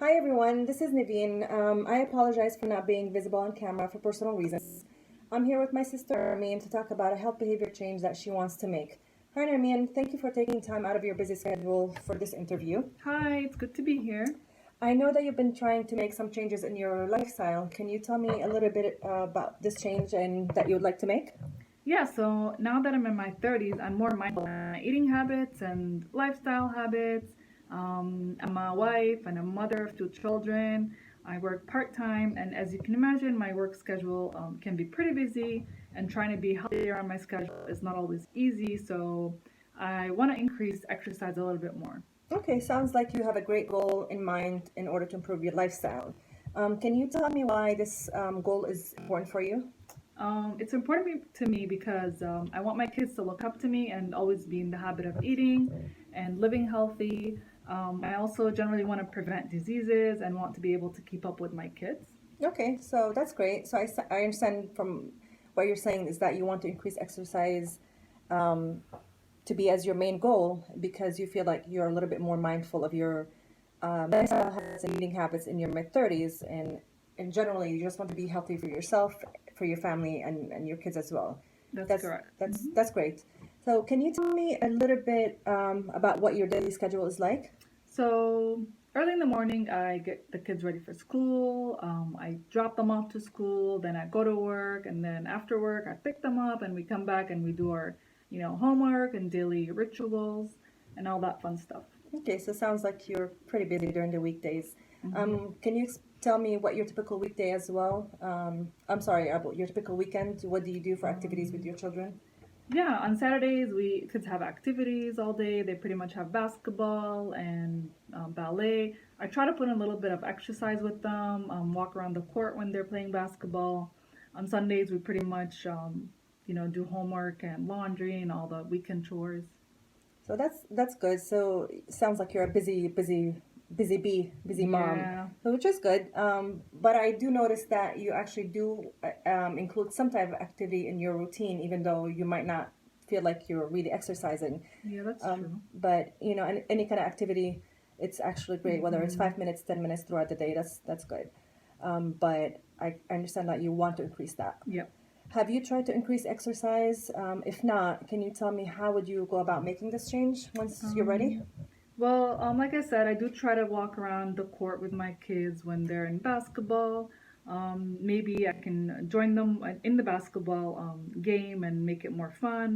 Hi everyone, this is Naveen. I apologize for not being visible on camera for personal reasons. I'm here with my sister Nermeen to talk about a health behavior change that she wants to make. Hi Nermeen, thank you for taking time out of your busy schedule for this interview. Hi, it's good to be here. I know that you've been trying to make some changes in your lifestyle. Can you tell me a little bit about this change and that you would like to make? Yeah, so now that I'm in my 30s, I'm more mindful of my eating habits and lifestyle habits. I'm a wife and a mother of two children. I work part time, and as you can imagine, my work schedule can be pretty busy, and trying to be healthier on my schedule is not always easy. So I want to increase exercise a little bit more. Okay, sounds like you have a great goal in mind in order to improve your lifestyle. Can you tell me why this goal is important for you? It's important to me because I want my kids to look up to me and always be in the habit of eating and living healthy. I also generally want to prevent diseases and want to be able to keep up with my kids. Okay, so that's great. So I understand from what you're saying is that you want to increase exercise um, to be as your main goal because you feel like you're a little bit more mindful of your lifestyle habits and eating habits in your mid 30s, and generally you just want to be healthy for yourself, for your family, and your kids as well. That's That's correct. that's great. So can you tell me a little bit about what your daily schedule is like? So early in the morning, I get the kids ready for school. I drop them off to school, then I go to work, and then after work, I pick them up, and we come back and we do our, homework and daily rituals and all that fun stuff. Okay, so sounds like you're pretty busy during the weekdays. hmm Can you tell me what your typical weekday as well? I'm sorry, about your typical weekend. What do you do for activities with your children? Yeah, on Saturdays we kids have activities all day. They pretty much have basketball and ballet. I try to put in a little bit of exercise with them. Walk around the court when they're playing basketball. On Sundays we pretty much do homework and laundry and all the weekend chores. So that's good. So sounds like you're a busy mom, Yeah, so which is good. But I do notice that you actually do include some type of activity in your routine, even though you might not feel like you're really exercising. yeah, that's true. But any kind of activity, it's actually great. Whether it's hmm 5 minutes, 10 minutes throughout the day, that's good. But I understand that you want to increase that. Yep. Have you tried to increase exercise? If not, can you tell me how would you go about making this change once you're ready? Um, Well, like I said, I do try to walk around the court with my kids when they're in basketball. Maybe I can join them in the basketball game and make it more fun.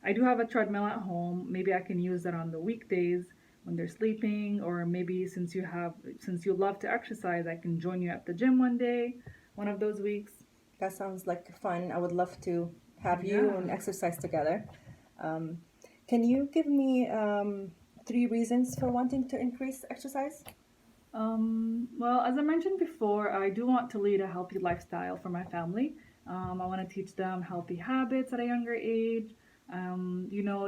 I do have a treadmill at home. Maybe I can use that on the weekdays when they're sleeping, or maybe since you love to exercise, I can join you at the gym one day, one of those weeks. That sounds like fun. I would love to have you Yeah. and exercise together. Um, can you give me 3 reasons for wanting to increase exercise? Well, as I mentioned before, I do want to lead a healthy lifestyle for my family. I want to teach them healthy habits at a younger age.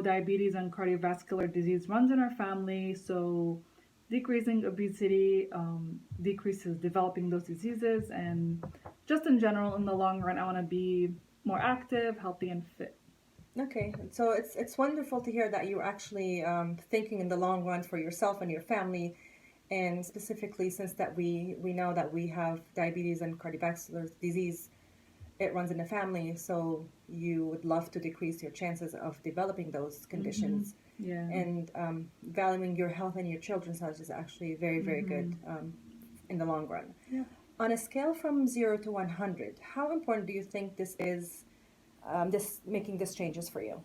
Diabetes and cardiovascular disease runs in our family, so decreasing obesity decreases developing those diseases, and just in general, in the long run, I want to be more active, healthy, and fit. Okay, so it's wonderful to hear that you're actually thinking in the long run for yourself and your family, and specifically since that we know that we have diabetes and cardiovascular disease, it runs in the family. So you would love to decrease your chances of developing those hmm conditions, Yeah. and valuing your health and your children's health is actually very good hmm in the long run. Yeah. On a scale from 0 to 100, how important do you think this is? This making this changes for you?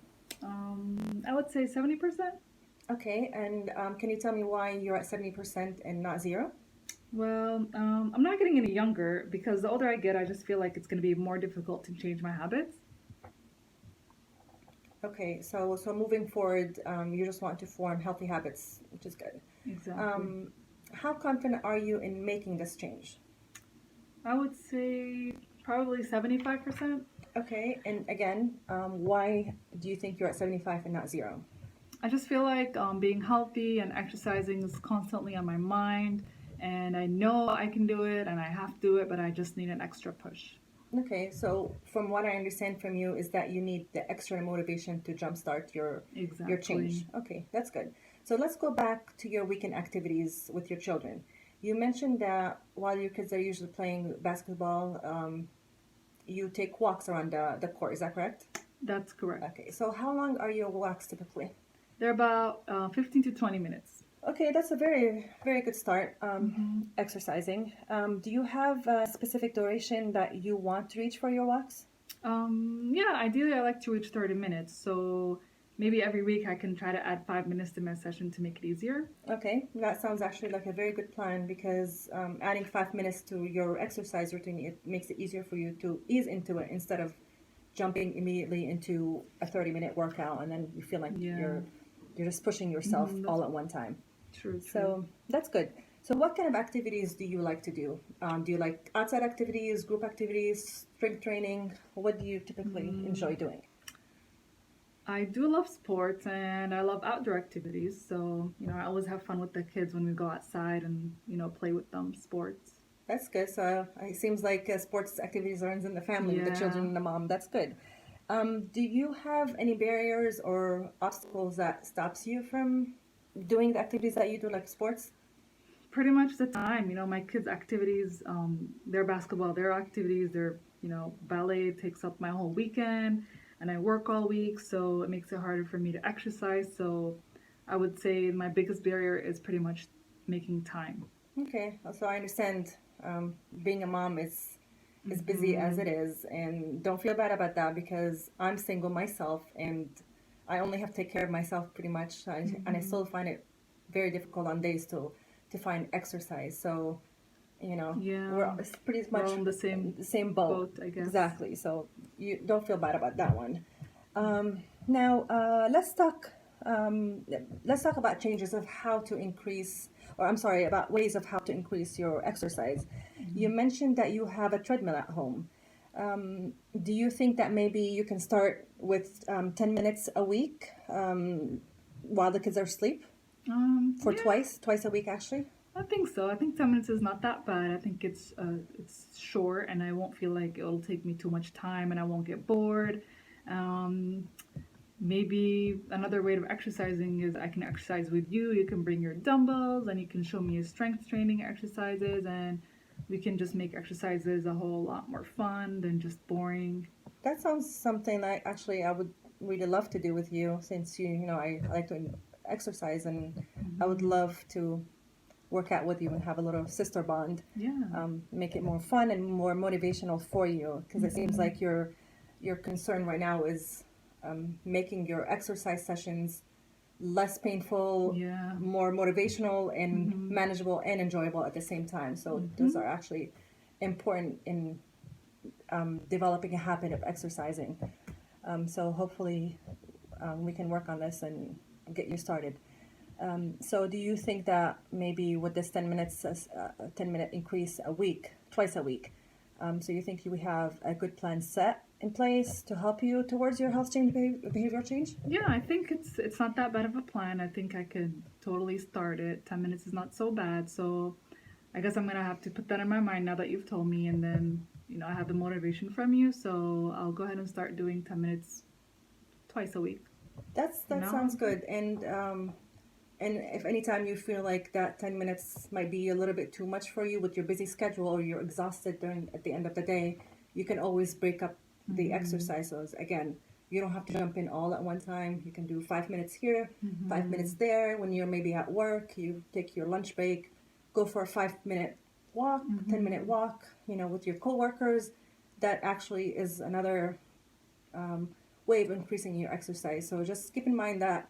I would say 70%. Okay, and can you tell me why you're at 70% and not zero? Well, I'm not getting any younger because the older I get, I just feel like it's going to be more difficult to change my habits. Okay, so moving forward, you just want to form healthy habits, which is good. Exactly. Um, how confident are you in making this change? I would say probably 75%. Okay, and again, why do you think you're at 75 and not zero? I just feel like being healthy and exercising is constantly on my mind, and I know I can do it and I have to do it, but I just need an extra push. Okay, so from what I understand from you is that you need the extra motivation to jumpstart your Exactly. change. Okay, that's good. So let's go back to your weekend activities with your children. You mentioned that while your kids are usually playing basketball, you take walks around the court. Is that correct? That's correct. Okay. So how long are your walks typically? They're about 15 to 20 minutes. Okay, that's a very, very good start. Exercising. Do you have a specific duration that you want to reach for your walks? Yeah, ideally I like to reach 30 minutes. So maybe every week I can try to add 5 minutes to my session to make it easier. Okay, that sounds actually like a very good plan because adding 5 minutes to your exercise routine, it makes it easier for you to ease into it instead of jumping immediately into a 30-minute workout and then you feel like Yeah. you're just pushing yourself all at one time. True. So that's good. So what kind of activities do you like to do? Do you like outside activities, group activities, strength training? What do you typically enjoy doing? I do love sports and I love outdoor activities. So, I always have fun with the kids when we go outside and, play with them sports. That's good. So it seems like sports activities runs in the family with the children Yeah. and the mom. That's good. Do you have any barriers or obstacles that stops you from doing the activities that you do, like sports? Pretty much the time, my kids' activities, their basketball, their activities, their, ballet takes up my whole weekend and I work all week. So it makes it harder for me to exercise. So I would say my biggest barrier is pretty much making time. Okay, so I understand being a mom is as busy as it is, and don't feel bad about that because I'm single myself and I only have to take care of myself pretty much, and I still find it very difficult on days to find exercise. So, Yeah. we're it's pretty We're much all in the same the same boat. boat, I guess. Exactly. So you don't feel bad about that one. Now let's talk about changes of how to increase, or I'm sorry, about ways of how to increase your exercise. You mentioned that you have a treadmill at home. Do you think that maybe you can start with 10 minutes a week while the kids are asleep for Yeah, twice a week actually? I think so. I think 10 minutes is not that bad. I think it's short and I won't feel like it'll take me too much time and I won't get bored. Um, Maybe another way of exercising is I can exercise with you. You can bring your dumbbells and you can show me your strength training exercises and we can just make exercises a whole lot more fun than just boring. That sounds something I would really love to do with you since I like to exercise and I would love to work out with you and have a little sister bond. Yeah. Make it more fun and more motivational for you because it seems like your concern right now is making your exercise sessions less painful, Yeah. more motivational and manageable and enjoyable at the same time. So those are actually important in developing a habit of exercising. So hopefully we can work on this and get you started. So do you think that maybe with this 10 minutes, 10-minute increase a week, twice a week, so you think you have a good plan set in place to help you towards your health change, behavioral change? Yeah, I think it's not that bad of a plan. I think I could totally start it. 10 minutes is not so bad. So I guess I'm gonna have to put that in my mind now that you've told me and then, I have the motivation from you, so I'll go ahead and start doing 10 minutes twice a week. That No? sounds good. And if anytime you feel like that 10 minutes might be a little bit too much for you with your busy schedule or you're exhausted at the end of the day, you can always break up the exercises. Again, you don't have to jump in all at one time. You can do 5 minutes here, 5 minutes there. When you're maybe at work, you take your lunch break, go for a 5-minute walk, 10-minute walk, with your coworkers. That actually is another way of increasing your exercise. So just keep in mind that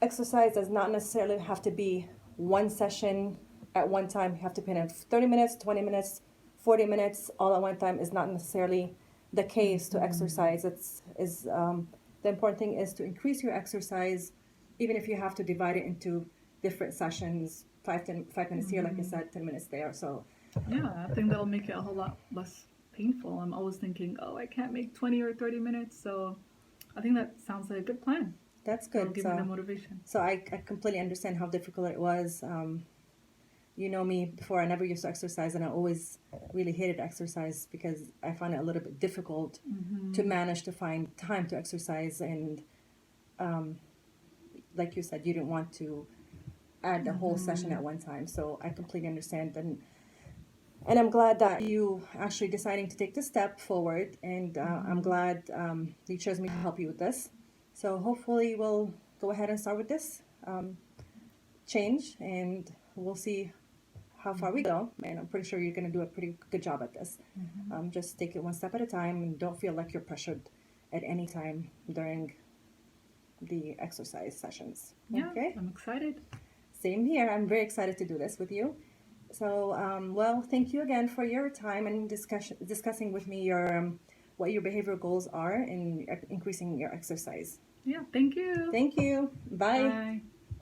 exercise does not necessarily have to be one session at one time. You have to put in 30 minutes, 20 minutes, 40 minutes all at one time is not necessarily the case to exercise. The important thing is to increase your exercise, even if you have to divide it into different sessions, 5 minutes here, like I said, 10 minutes there. So Yeah, I think that'll make it a whole lot less painful. I'm always thinking, oh, I can't make 20 or 30 minutes. So I think that sounds like a good plan. that's It'll good. give me the motivation. So I completely understand how difficult it was. You know me before, I never used to exercise and I always really hated exercise because I found it a little bit difficult to manage to find time to exercise. And like you said, you didn't want to add a whole session at one time. So I completely understand, and I'm glad that you actually deciding to take the step forward, and I'm glad you chose me to help you with this. So hopefully we'll go ahead and start with this change, and we'll see how far we go. And I'm pretty sure you're going to do a pretty good job at this. Just take it one step at a time, and don't feel like you're pressured at any time during the exercise sessions. Yeah, Okay? I'm excited. Same here. I'm very excited to do this with you. So, well, thank you again for your time and discussing with me your what your behavioral goals are in increasing your exercise. Yeah, thank you. Thank you. Bye. Bye.